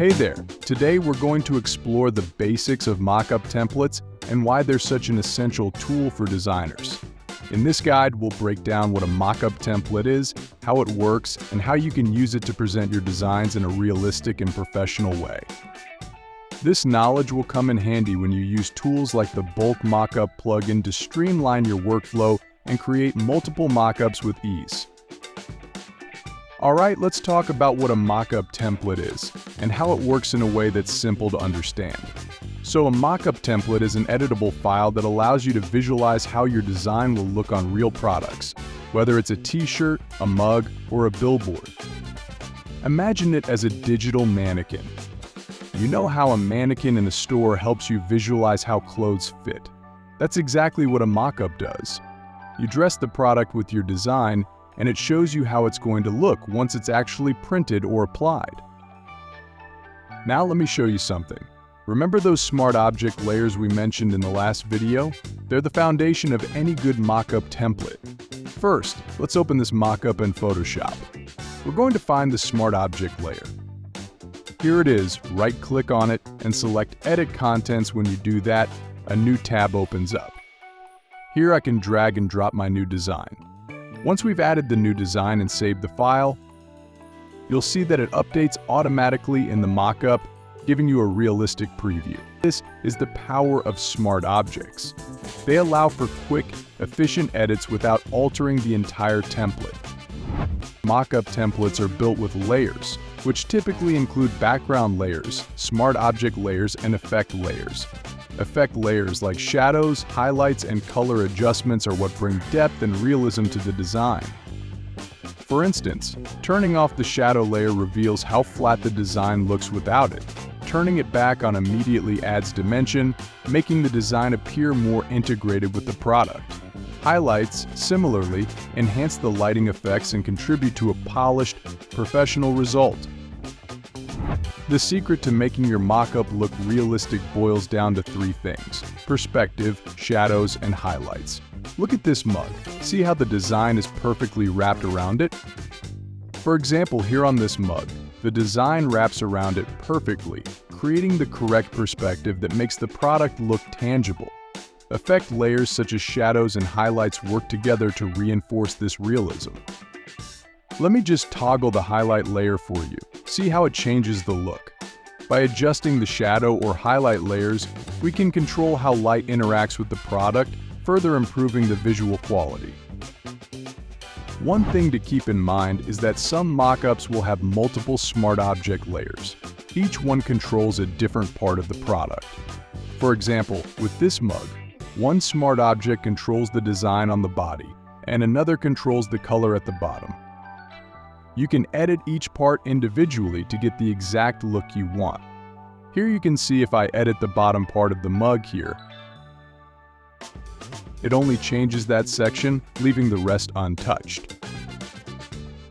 Hey there! Today we're going to explore the basics of mockup templates and why they're such an essential tool for designers. In this guide, we'll break down what a mockup template is, how it works, and how you can use it to present your designs in a realistic and professional way. This knowledge will come in handy when you use tools like the Bulk Mockup plugin to streamline your workflow and create multiple mockups with ease. Alright, let's talk about what a mockup template is and how it works in a way that's simple to understand. So a mockup template is an editable file that allows you to visualize how your design will look on real products, whether it's a t-shirt, a mug, or a billboard. Imagine it as a digital mannequin. You know how a mannequin in a store helps you visualize how clothes fit. That's exactly what a mockup does. You dress the product with your design, and it shows you how it's going to look once it's actually printed or applied. Now let me show you something. Remember those smart object layers we mentioned in the last video? They're the foundation of any good mockup template. First, let's open this mockup in Photoshop. We're going to find the smart object layer. Here it is, right-click on it and select Edit Contents. When you do that, a new tab opens up. Here I can drag and drop my new design. Once we've added the new design and saved the file, you'll see that it updates automatically in the mockup, giving you a realistic preview. This is the power of smart objects. They allow for quick, efficient edits without altering the entire template. Mockup templates are built with layers, which typically include background layers, smart object layers, and effect layers. Effect layers like shadows, highlights, and color adjustments are what bring depth and realism to the design. For instance, turning off the shadow layer reveals how flat the design looks without it. Turning it back on immediately adds dimension, making the design appear more integrated with the product. Highlights, similarly, enhance the lighting effects and contribute to a polished, professional result. The secret to making your mockup look realistic boils down to three things: perspective, shadows, and highlights. Look at this mug. See how the design is perfectly wrapped around it? For example, here on this mug, the design wraps around it perfectly, creating the correct perspective that makes the product look tangible. Effect layers such as shadows and highlights work together to reinforce this realism. Let me just toggle the highlight layer for you. See how it changes the look. By adjusting the shadow or highlight layers, we can control how light interacts with the product, further improving the visual quality. One thing to keep in mind is that some mockups will have multiple smart object layers. Each one controls a different part of the product. For example, with this mug, one smart object controls the design on the body, and another controls the color at the bottom. You can edit each part individually to get the exact look you want. Here you can see if I edit the bottom part of the mug here, it only changes that section, leaving the rest untouched.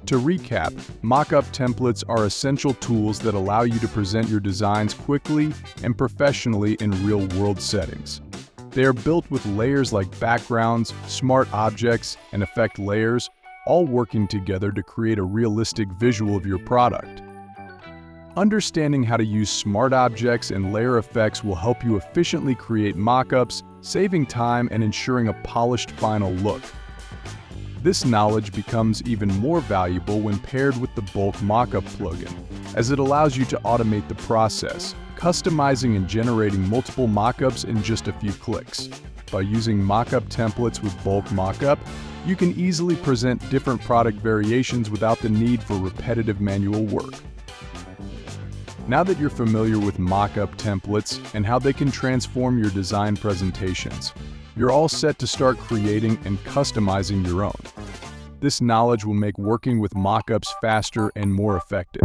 To recap, mockup templates are essential tools that allow you to present your designs quickly and professionally in real-world settings. They are built with layers like backgrounds, smart objects, and effect layers, all working together to create a realistic visual of your product. Understanding how to use smart objects and layer effects will help you efficiently create mockups, saving time and ensuring a polished final look. This knowledge becomes even more valuable when paired with the Bulk Mockup plugin, as it allows you to automate the process, customizing and generating multiple mockups in just a few clicks. By using mockup templates with Bulk Mockup, you can easily present different product variations without the need for repetitive manual work. Now that you're familiar with mockup templates and how they can transform your design presentations, you're all set to start creating and customizing your own. This knowledge will make working with mockups faster and more effective.